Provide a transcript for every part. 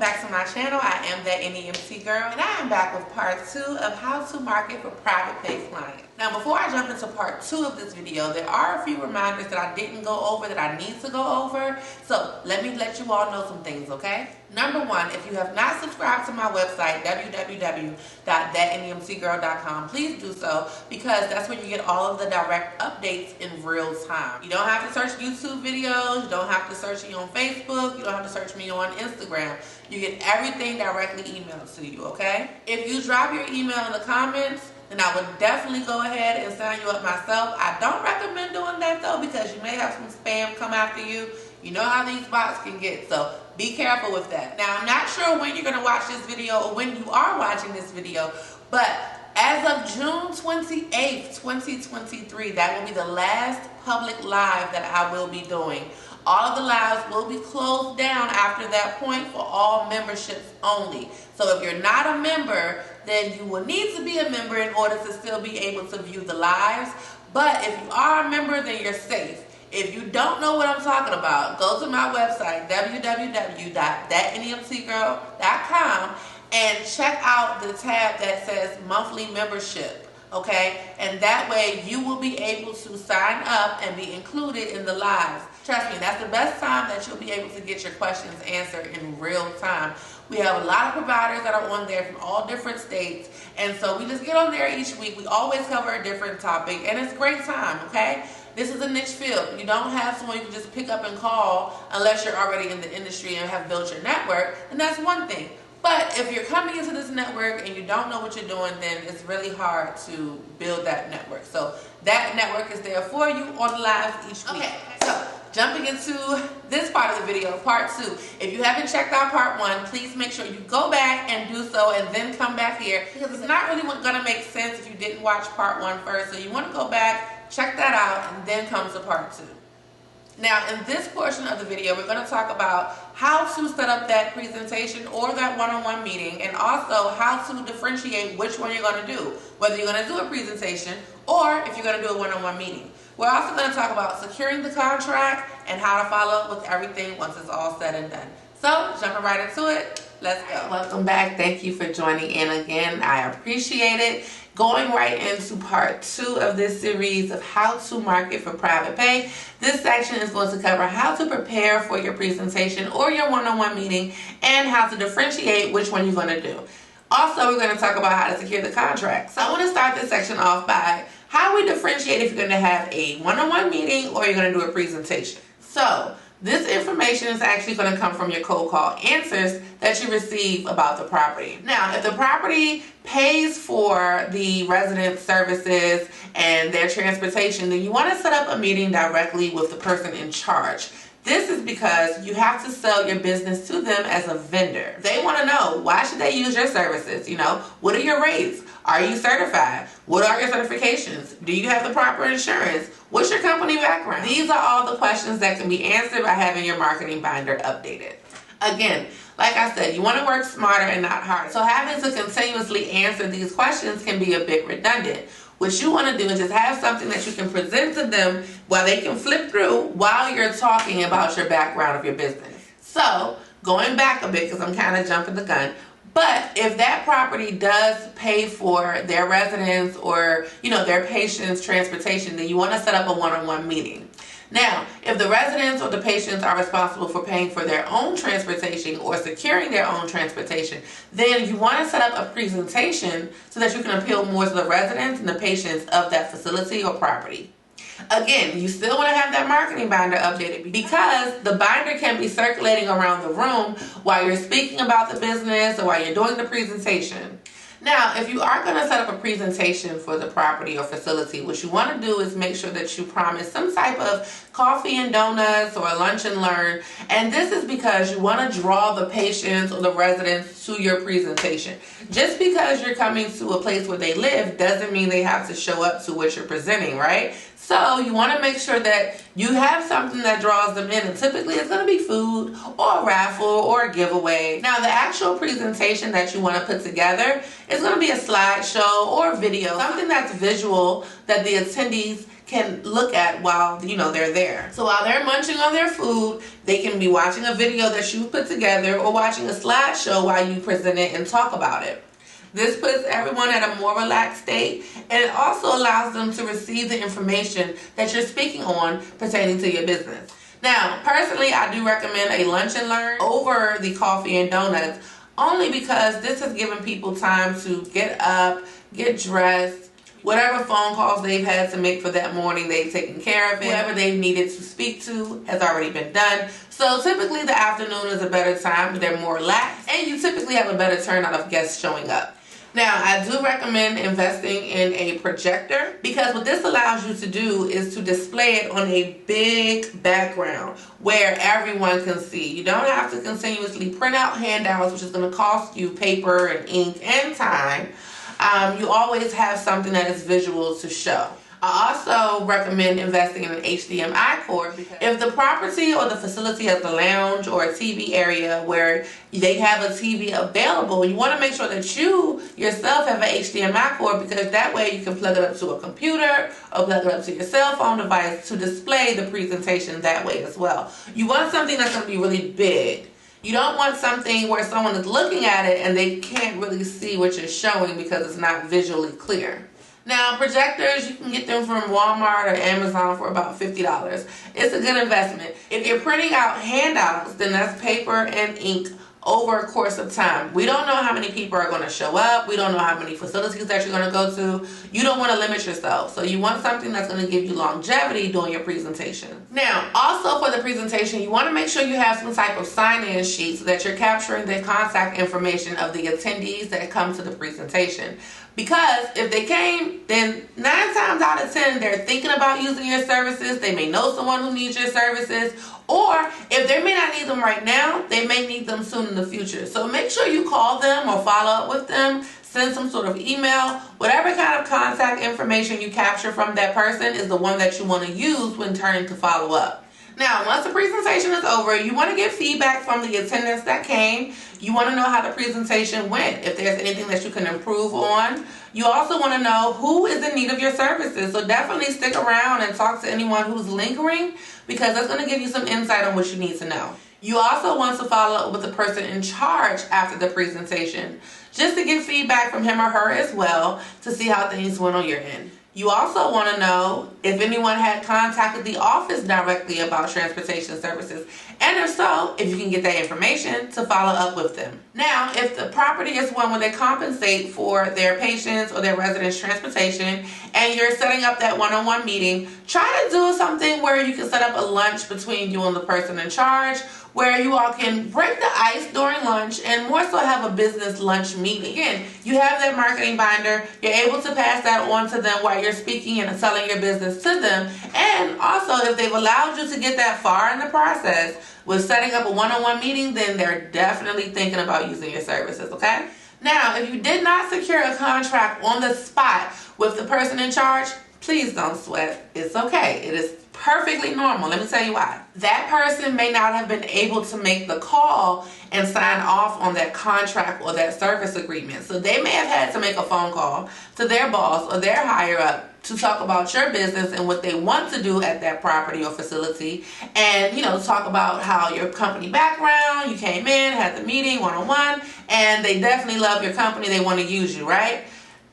back to my channel. I am that NEMT girl, and I am back with part 2 of how to market for private pay clients. Now, before I jump into part 2 of this video, there are a few reminders that I didn't go over that I need to go over. So let me let you all know some things, okay? Number 1, if you have not subscribed to my website, www.thatnemtgirl.com, please do so, because that's where you get all of the direct updates in real time. You don't have to search YouTube videos, you don't have to search me on Facebook, you don't have to search me on Instagram. You get everything directly emailed to you, okay? If you drop your email in the comments, then I would definitely go ahead and sign you up myself. I don't recommend doing that though, because you may have some spam come after you. You know how these bots can get, so be careful with that. Now, I'm not sure when you're gonna watch this video or when you are watching this video, but as of June 28th, 2023, that will be the last public live that I will be doing. All of the lives will be closed down after that point for all memberships only. So if you're not a member, then you will need to be a member in order to still be able to view the lives. But if you are a member, then you're safe. If you don't know what I'm talking about, go to my website, www.thatnemtgirl.com, and check out the tab that says monthly membership, okay? And that way you will be able to sign up and be included in the lives. Trust me, that's the best time that you'll be able to get your questions answered in real time. We have a lot of providers that are on there from all different states, and so we just get on there each week. We always cover a different topic, and it's a great time, okay? This is a niche field. You don't have someone you can just pick up and call unless you're already in the industry and have built your network, and that's one thing. But if you're coming into this network and you don't know what you're doing, then it's really hard to build that network. So that network is there for you on the lives each week. Okay, so jumping into this part of the video, part 2. If you haven't checked out part 1, please make sure you go back and do so and then come back here, because it's not really going to make sense if you didn't watch part 1 first. So you want to go back, check that out, and then come to part 2. Now, in this portion of the video, we're going to talk about how to set up that presentation or that one-on-one meeting, and also how to differentiate which one you're going to do, whether you're going to do a presentation or if you're going to do a one-on-one meeting. We're also going to talk about securing the contract and how to follow up with everything once it's all said and done. So, jumping right into it, let's go. Welcome back. Thank you for joining in again. I appreciate it. Going right into part 2 of this series of how to market for private pay. This section is going to cover how to prepare for your presentation or your one-on-one meeting and how to differentiate which one you're going to do. Also, we're going to talk about how to secure the contract. So I want to start this section off by how we differentiate if you're going to have a one-on-one meeting or you're going to do a presentation. So this information is actually going to come from your cold call answers that you receive about the property. Now, if the property pays for the resident services and their transportation, then you want to set up a meeting directly with the person in charge. This is because you have to sell your business to them as a vendor. They want to know, why should they use your services? You know, what are your rates? Are you certified? What are your certifications? Do you have the proper insurance? What's your company background? These are all the questions that can be answered by having your marketing binder updated. Again, like I said, you want to work smarter and not harder. So having to continuously answer these questions can be a bit redundant. What you want to do is just have something that you can present to them while they can flip through while you're talking about your background of your business. So, going back a bit, because I'm kind of jumping the gun, but if that property does pay for their residents or, their patients' transportation, then you want to set up a one-on-one meeting. Now, if the residents or the patients are responsible for paying for their own transportation or securing their own transportation, then you want to set up a presentation so that you can appeal more to the residents and the patients of that facility or property. Again, you still want to have that marketing binder updated because the binder can be circulating around the room while you're speaking about the business or while you're doing the presentation. Now, if you are going to set up a presentation for the property or facility, what you want to do is make sure that you promise some type of coffee and donuts or a lunch and learn. And this is because you want to draw the patients or the residents to your presentation. Just because you're coming to a place where they live doesn't mean they have to show up to what you're presenting, right? So you want to make sure that you have something that draws them in, and typically it's going to be food or a raffle or a giveaway. Now, the actual presentation that you want to put together is going to be a slideshow or a video, something that's visual that the attendees can look at while they're there. So while they're munching on their food, they can be watching a video that you put together or watching a slideshow while you present it and talk about it. This puts everyone at a more relaxed state, and it also allows them to receive the information that you're speaking on pertaining to your business. Now, personally, I do recommend a lunch and learn over the coffee and donuts, only because this has given people time to get up, get dressed, whatever phone calls they've had to make for that morning, they've taken care of it. Whoever they've needed to speak to has already been done. So typically the afternoon is a better time. They're more relaxed, and you typically have a better turnout of guests showing up. Now, I do recommend investing in a projector, because what this allows you to do is to display it on a big background where everyone can see. You don't have to continuously print out handouts, which is going to cost you paper and ink and time. You always have something that is visual to show. I also recommend investing in an HDMI cord, because if the property or the facility has a lounge or a TV area where they have a TV available, you want to make sure that you yourself have an HDMI cord, because that way you can plug it up to a computer or plug it up to your cell phone device to display the presentation that way as well. You want something that's going to be really big. You don't want something where someone is looking at it and they can't really see what you're showing because it's not visually clear. Now, projectors, you can get them from Walmart or Amazon for about $50. It's a good investment. If you're printing out handouts, then that's paper and ink over a course of time. We don't know how many people are going to show up. We don't know how many facilities that you're going to go to. You don't want to limit yourself. So you want something that's going to give you longevity during your presentation. Now, also for the presentation, you want to make sure you have some type of sign-in sheet so that you're capturing the contact information of the attendees that come to the presentation. Because if they came, then 9 times out of 10, they're thinking about using your services. They may know someone who needs your services. Or if they may not need them right now, they may need them soon in the future. So make sure you call them or follow up with them. Send some sort of email. Whatever kind of contact information you capture from that person is the one that you want to use when turning to follow up. Now, once the presentation is over, you want to get feedback from the attendants that came. You want to know how the presentation went, if there's anything that you can improve on. You also want to know who is in need of your services. So definitely stick around and talk to anyone who's lingering, because that's going to give you some insight on what you need to know. You also want to follow up with the person in charge after the presentation, just to get feedback from him or her as well, to see how things went on your end. You also want to know if anyone had contacted the office directly about transportation services, and if so, if you can get that information to follow up with them. Now, if the property is one where they compensate for their patients or their residents' transportation, and you're setting up that one-on-one meeting, try to do something where you can set up a lunch between you and the person in charge, where you all can break the ice during lunch and more so have a business lunch meeting. Again, you have that marketing binder. You're able to pass that on to them while you're speaking and selling your business to them. And also, if they've allowed you to get that far in the process with setting up a one-on-one meeting, then they're definitely thinking about using your services, okay? Now, if you did not secure a contract on the spot with the person in charge, please don't sweat. It's okay. It is perfectly normal. Let me tell you why. That person may not have been able to make the call and sign off on that contract or that service agreement. So they may have had to make a phone call to their boss or their higher up to talk about your business and what they want to do at that property or facility, and talk about how your company background, you came in, had the meeting one-on-one, and they definitely love your company, they want to use you, right?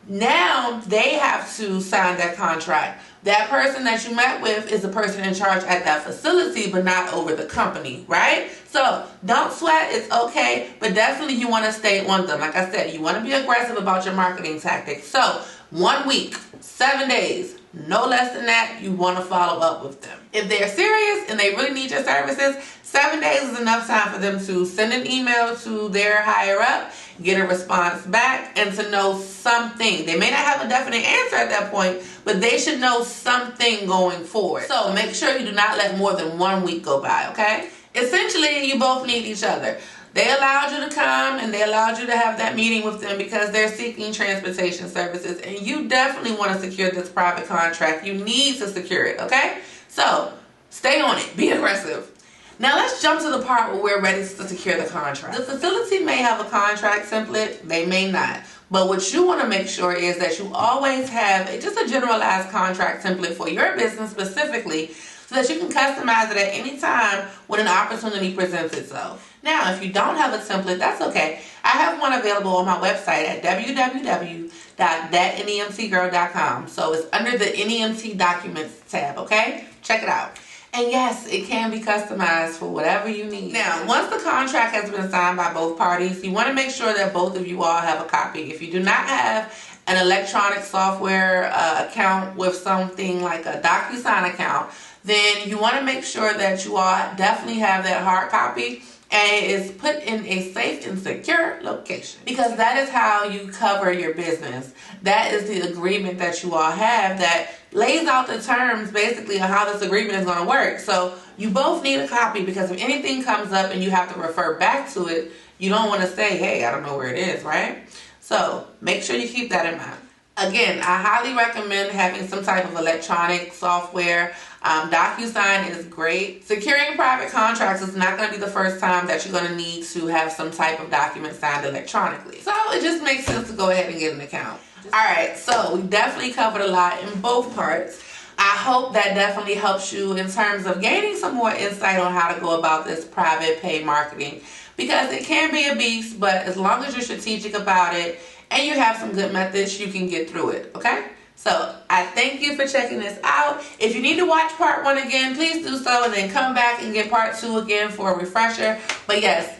Now they have to sign that contract. That person that you met with is the person in charge at that facility, but not over the company, right? So don't sweat, it's okay, but definitely you want to stay on them. Like I said, you want to be aggressive about your marketing tactics. So 1 week, 7 days, no less than that, you want to follow up with them. If they're serious and they really need your services, 7 days is enough time for them to send an email to their higher up, get a response back, and to know something. They may not have a definite answer at that point, but they should know something going forward. So make sure you do not let more than 1 week go by, okay? Essentially, you both need each other. They allowed you to come and they allowed you to have that meeting with them because they're seeking transportation services, and you definitely want to secure this private contract. You need to secure it, okay? So stay on it. Be aggressive. Now let's jump to the part where we're ready to secure the contract. The facility may have a contract template, they may not. But what you want to make sure is that you always have just a generalized contract template for your business specifically, so that you can customize it at any time when an opportunity presents itself. Now, if you don't have a template, that's okay. I have one available on my website at www.thatnemtgirl.com. So it's under the NEMT documents tab, okay? Check it out. And yes, it can be customized for whatever you need. Now, once the contract has been signed by both parties, you want to make sure that both of you all have a copy. If you do not have an electronic software account with something like a DocuSign account, then you want to make sure that you all definitely have that hard copy and it is put in a safe and secure location, because that is how you cover your business. That is the agreement that you all have that lays out the terms basically of how this agreement is going to work. So you both need a copy, because if anything comes up and you have to refer back to it, you don't want to say, hey, I don't know where it is, right? So make sure you keep that in mind. Again, I highly recommend having some type of electronic software. DocuSign is great. Securing private contracts is not going to be the first time that you're going to need to have some type of document signed electronically. So it just makes sense to go ahead and get an account. Alright, so we definitely covered a lot in both parts. I hope that definitely helps you in terms of gaining some more insight on how to go about this private pay marketing, because it can be a beast, but as long as you're strategic about it and you have some good methods, you can get through it, okay? So I thank you for checking this out. If you need to watch part 1 again, please do so, and then come back and get part 2 again for a refresher. But yes,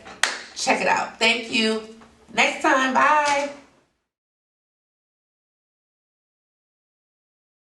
check it out. Thank you. Next time, bye.